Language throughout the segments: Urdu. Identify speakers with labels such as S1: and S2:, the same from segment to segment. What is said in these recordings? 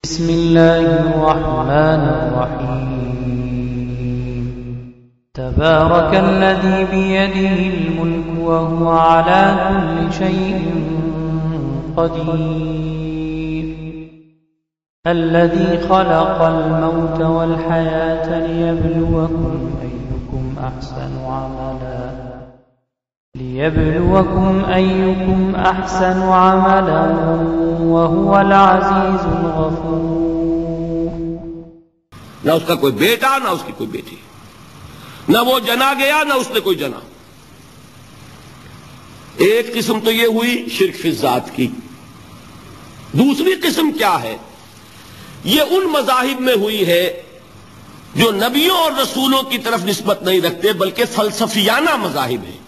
S1: بسم الله الرحمن الرحيم تبارك الذي بيده الملك وهو على كل شيء قدير الذي خلق الموت والحياة ليبلوكم أيكم أحسن عملا وهو العزيز الغفور.
S2: نہ اس کا کوئی بیٹا نہ اس کی کوئی بیٹی، نہ وہ جنا گیا نہ اس نے کوئی جنا. ایک قسم تو یہ ہوئی شرک فی الذات کی. دوسری قسم کیا ہے؟ یہ ان مذاہب میں ہوئی ہے جو نبیوں اور رسولوں کی طرف نسبت نہیں رکھتے بلکہ فلسفیانہ مذاہب ہیں.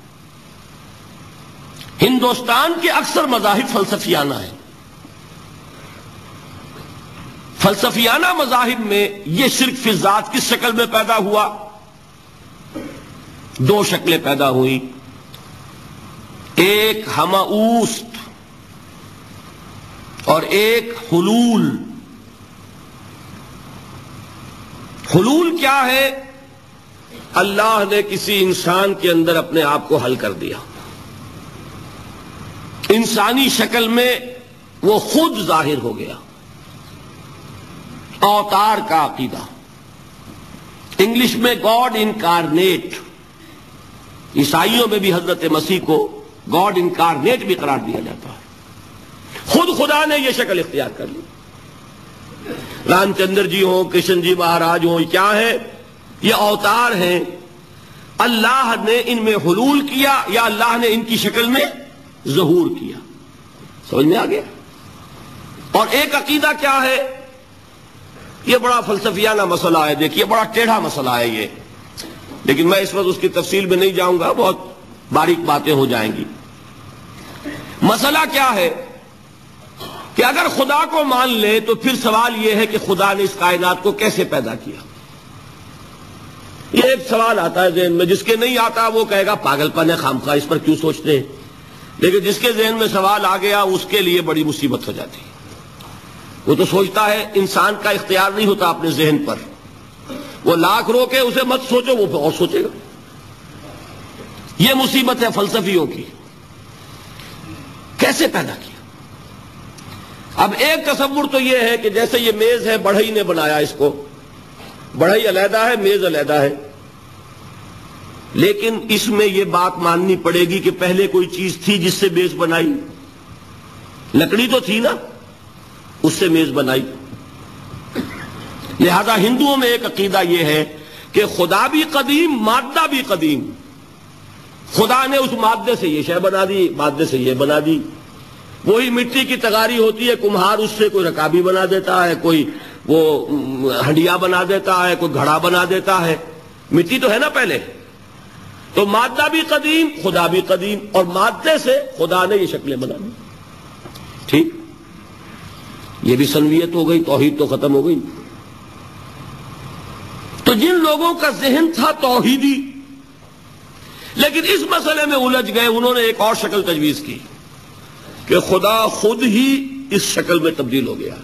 S2: ہندوستان کے اکثر مذاہب فلسفیانہ ہیں. فلسفیانہ مذاہب میں یہ شرک فی الذات کس شکل میں پیدا ہوا؟ دو شکلیں پیدا ہوئی. ایک ہماوست اور ایک حلول. حلول کیا ہے؟ اللہ نے کسی انسان کے اندر اپنے آپ کو حل کر دیا، انسانی شکل میں وہ خود ظاہر ہو گیا. اوتار کا عقیدہ، انگلش میں گاڈ انکارنیٹ. عیسائیوں میں بھی حضرت مسیح کو گاڈ انکارنیٹ بھی قرار دیا جاتا ہے. خود خدا نے یہ شکل اختیار کر لی. رام چندر جی ہوں، کرشن جی مہاراج ہوں، کیا ہے؟ یہ اوتار ہیں. اللہ نے ان میں حلول کیا یا اللہ نے ان کی شکل میں ظہور کیا. سمجھ میں آ گیا؟ اور ایک عقیدہ کیا ہے؟ یہ بڑا فلسفیانہ مسئلہ ہے. دیکھیے بڑا ٹیڑھا مسئلہ ہے یہ، لیکن میں اس وقت اس کی تفصیل میں نہیں جاؤں گا، بہت باریک باتیں ہو جائیں گی. مسئلہ کیا ہے کہ اگر خدا کو مان لے تو پھر سوال یہ ہے کہ خدا نے اس کائنات کو کیسے پیدا کیا. یہ ایک سوال آتا ہے ذہن میں. جس کے نہیں آتا وہ کہے گا پاگل پن ہے، خامخواہ اس پر کیوں سوچتے ہیں. لیکن جس کے ذہن میں سوال آ گیا اس کے لیے بڑی مصیبت ہو جاتی ہے. وہ تو سوچتا ہے، انسان کا اختیار نہیں ہوتا اپنے ذہن پر. وہ لاکھ رو کے اسے مت سوچو، وہ اور سوچے گا. یہ مصیبت ہے فلسفیوں کی. کیسے پیدا کیا؟ اب ایک تصور تو یہ ہے کہ جیسے یہ میز ہے، بڑھئی نے بنایا اس کو. بڑھئی علیحدہ ہے، میز علیحدہ ہے. لیکن اس میں یہ بات ماننی پڑے گی کہ پہلے کوئی چیز تھی جس سے میز بنائی. لکڑی تو تھی نا، اس سے میز بنائی. لہذا ہندوؤں میں ایک عقیدہ یہ ہے کہ خدا بھی قدیم، مادہ بھی قدیم. خدا نے اس مادے سے یہ شے بنا دی، مادے سے یہ بنا دی. وہی مٹی کی تغاری ہوتی ہے، کمہار اس سے کوئی رکابی بنا دیتا ہے، کوئی وہ ہنڈیا بنا دیتا ہے، کوئی گھڑا بنا دیتا ہے. مٹی تو ہے نا پہلے. تو مادہ بھی قدیم، خدا بھی قدیم، اور مادے سے خدا نے یہ شکلیں بنا دی. ٹھیک، یہ بھی سنویت ہو گئی، توحید تو ختم ہو گئی. تو جن لوگوں کا ذہن تھا توحیدی لیکن اس مسئلے میں الجھ گئے، انہوں نے ایک اور شکل تجویز کی کہ خدا خود ہی اس شکل میں تبدیل ہو گیا.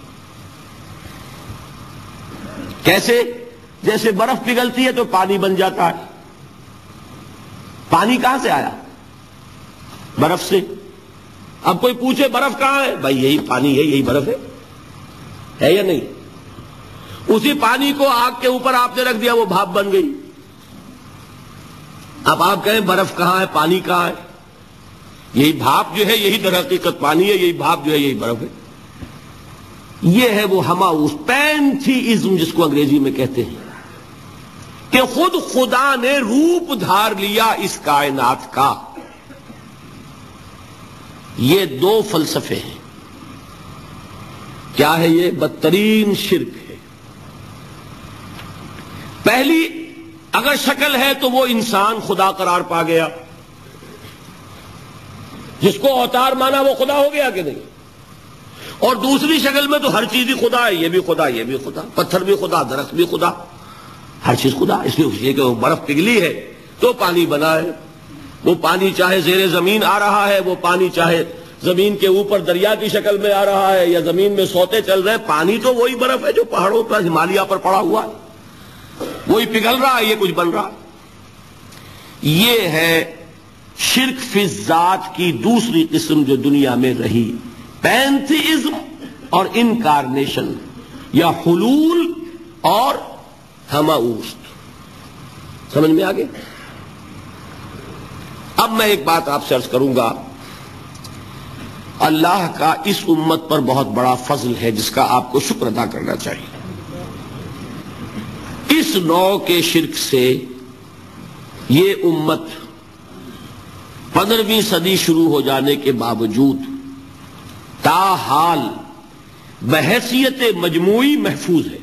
S2: کیسے؟ جیسے برف پگھلتی ہے تو پانی بن جاتا ہے. پانی کہاں سے آیا؟ برف سے. اب کوئی پوچھے برف کہاں ہے؟ بھائی یہی پانی ہے، یہی برف ہے یا نہیں؟ اسی پانی کو آگ کے اوپر آپ نے رکھ دیا، وہ بھاپ بن گئی. اب آپ کہیں برف کہاں ہے، پانی کہاں ہے؟ یہی بھاپ جو ہے یہی در حقیقت پانی ہے، یہی بھاپ جو ہے یہی برف ہے. یہ ہے وہ ہماؤس پینتھیزم جس کو انگریزی میں کہتے ہیں، کہ خود خدا نے روپ دھار لیا اس کائنات کا. یہ دو فلسفے ہیں. کیا ہے یہ؟ بدترین شرک ہے. پہلی اگر شکل ہے تو وہ انسان خدا قرار پا گیا. جس کو اوتار مانا وہ خدا ہو گیا کہ نہیں؟ اور دوسری شکل میں تو ہر چیز ہی خدا ہے. یہ بھی خدا، یہ بھی خدا، پتھر بھی خدا، درخت بھی خدا، ہر چیز خدا. اس لیے کہ وہ برف پگھلی ہے تو پانی بنا ہے. وہ پانی چاہے زیر زمین آ رہا ہے، وہ پانی چاہے زمین کے اوپر دریا کی شکل میں آ رہا ہے یا زمین میں سوتے چل رہے ہیں، پانی تو وہی برف ہے جو پہاڑوں پر ہمالیہ پر پڑا ہوا ہے، وہی پگھل رہا ہے، یہ کچھ بن رہا ہے۔ یہ ہے شرک فی الذات کی دوسری قسم جو دنیا میں رہی، پینتھیزم اور انکارنیشن، یا حلول اور ہماوست۔ سمجھ میں آگے؟ اب میں ایک بات آپ سے عرض کروں گا، اللہ کا اس امت پر بہت بڑا فضل ہے جس کا آپ کو شکر ادا کرنا چاہیے۔ اس نوع کے شرک سے یہ امت 15ویں صدی شروع ہو جانے کے باوجود تاحال بحیثیت مجموعی محفوظ ہے۔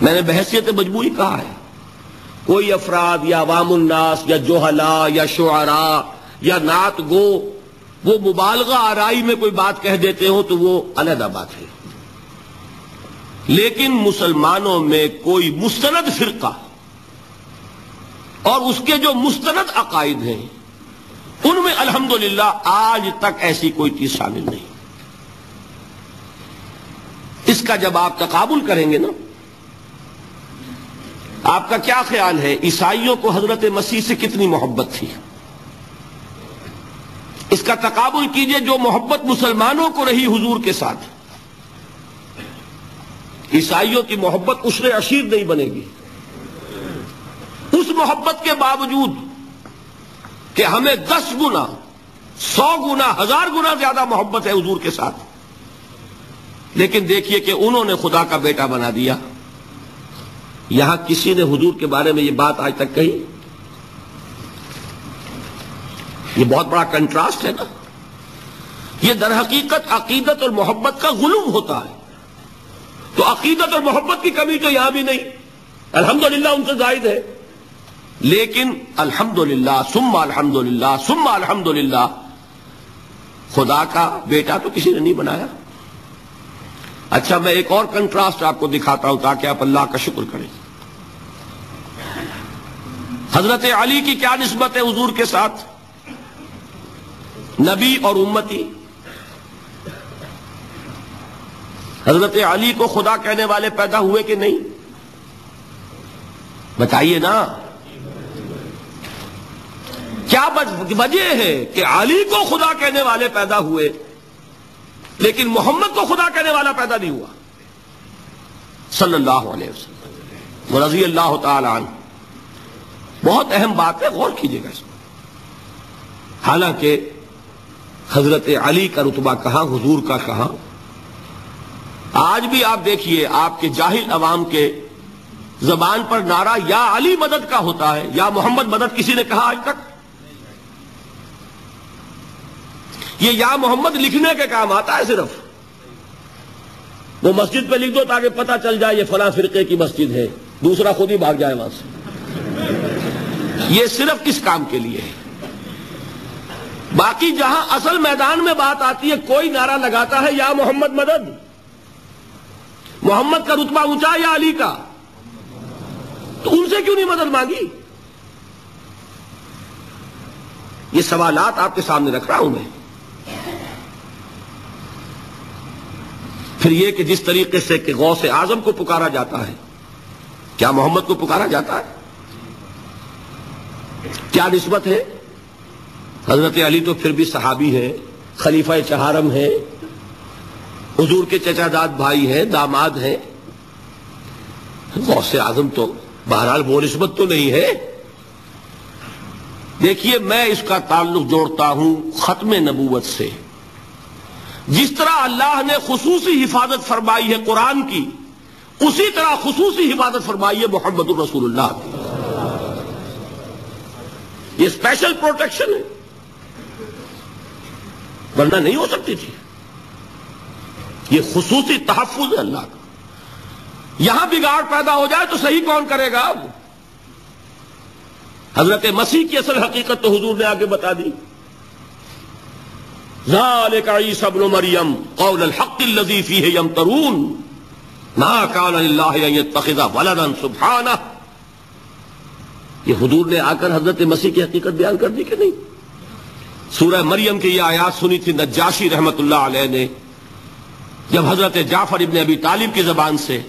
S2: میں نے بحیثیت مجموعی کہا ہے، کوئی افراد یا عوام الناس یا جوہلا یا شعراء یا نعت گو وہ مبالغہ آرائی میں کوئی بات کہہ دیتے ہو تو وہ علیحدہ بات ہے، لیکن مسلمانوں میں کوئی مستند فرقہ اور اس کے جو مستند عقائد ہیں ان میں الحمدللہ آج تک ایسی کوئی چیز شامل نہیں۔ اس کا جب آپ تقابل کریں گے نا، آپ کا کیا خیال ہے عیسائیوں کو حضرت مسیح سے کتنی محبت تھی؟ اس کا تقابل کیجئے جو محبت مسلمانوں کو رہی حضور کے ساتھ۔ عیسائیوں کی محبت عشر عشیر نہیں بنے گی، اس محبت کے باوجود کہ ہمیں 10 گنا 100 گنا 1000 گنا زیادہ محبت ہے حضور کے ساتھ، لیکن دیکھیے کہ انہوں نے خدا کا بیٹا بنا دیا۔ یہاں کسی نے حضور کے بارے میں یہ بات آج تک کہی؟ یہ بہت بڑا کنٹراسٹ ہے نا۔ یہ در حقیقت عقیدت اور محبت کا غلو ہوتا ہے، تو عقیدت اور محبت کی کمی تو یہاں بھی نہیں، الحمدللہ ان سے زائد ہے، لیکن الحمدللہ ثم الحمدللہ ثم الحمدللہ خدا کا بیٹا تو کسی نے نہیں بنایا۔ اچھا میں ایک اور کنٹراسٹ آپ کو دکھاتا ہوں تاکہ آپ اللہ کا شکر کریں۔ حضرت علی کی کیا نسبت ہے حضور کے ساتھ؟ نبی اور امتی۔ حضرت علی کو خدا کہنے والے پیدا ہوئے کہ نہیں؟ بتائیے نا، کیا وجہ ہے کہ علی کو خدا کہنے والے پیدا ہوئے لیکن محمد کو خدا کہنے والا پیدا نہیں ہوا صلی اللہ علیہ وسلم ورضی اللہ تعالی عنہ؟ بہت اہم بات ہے، غور کیجئے گا اس میں۔ حالانکہ حضرت علی کا رتبہ کہاں، حضور کا کہاں؟ آج بھی آپ دیکھیے آپ کے جاہل عوام کے زبان پر نعرہ یا علی مدد کا ہوتا ہے، یا محمد مدد کسی نے کہا آج تک؟ یہ یا محمد لکھنے کے کام آتا ہے صرف، وہ مسجد پہ لکھ دو تاکہ پتہ چل جائے یہ فلاں فرقے کی مسجد ہے، دوسرا خود ہی بھاگ جائے وہاں سے۔ یہ صرف کس کام کے لیے ہے؟ باقی جہاں اصل میدان میں بات آتی ہے کوئی نعرہ لگاتا ہے یا محمد مدد، محمد کا رتبہ اونچا یا علی کا، تو ان سے کیوں نہیں مدد مانگی؟ یہ سوالات آپ کے سامنے رکھ رہا ہوں میں۔ پھر یہ کہ جس طریقے سے کہ غوث اعظم کو پکارا جاتا ہے، کیا محمد کو پکارا جاتا ہے؟ کیا نسبت ہے؟ حضرت علی تو پھر بھی صحابی ہیں، خلیفہ چہارم ہیں، حضور کے چچا داد بھائی ہیں، داماد ہیں۔ غوث اعظم تو بہرحال وہ نسبت تو نہیں ہے۔ دیکھیے میں اس کا تعلق جوڑتا ہوں ختم نبوت سے۔ جس طرح اللہ نے خصوصی حفاظت فرمائی ہے قرآن کی، اسی طرح خصوصی حفاظت فرمائی ہے محمد الرسول اللہ کی۔ یہ اسپیشل پروٹیکشن ہے، ورنہ نہیں ہو سکتی تھی۔ یہ خصوصی تحفظ ہے اللہ کا۔ یہاں بگاڑ پیدا ہو جائے تو صحیح کون کرے گا؟ اب حضرت مسیح کی اصل حقیقت تو حضور نے آگے بتا دی۔ ذالک عیسی ابن مریم قول الحق الذی فیہ یمترون ما کان للہ ان یتخذ ولدا سبحانہ۔ یہ حضور نے آ کر حضرت مسیح کی حقیقت بیان کر دی کہ نہیں؟ سورہ مریم کی یہ آیات سنی تھی نجاشی رحمت اللہ علیہ نے جب حضرت جعفر ابن ابی طالب کی زبان سے،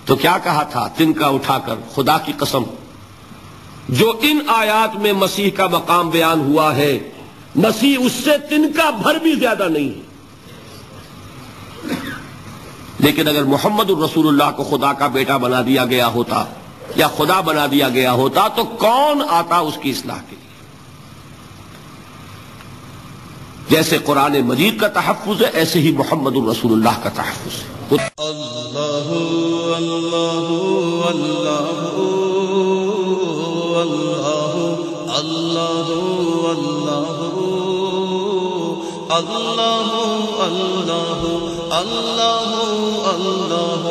S2: تو کیا کہا تھا تنکا اٹھا کر، خدا کی قسم جو ان آیات میں مسیح کا مقام بیان ہوا ہے، مسیح اس سے تنکا بھر بھی زیادہ نہیں ہے۔ لیکن اگر محمد الرسول اللہ کو خدا کا بیٹا بنا دیا گیا ہوتا یا خدا بنا دیا گیا ہوتا تو کون آتا اس کی اصلاح کے لیے؟ جیسے قرآن مجید کا تحفظ ہے ایسے ہی محمد الرسول اللہ کا تحفظ ہے۔
S3: اللہ اللہ اللہ اللہ اللہ اللہ اللہ اللہ اللہ اللہ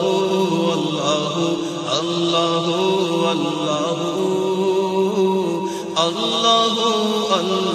S3: اللہ اللہ اللہ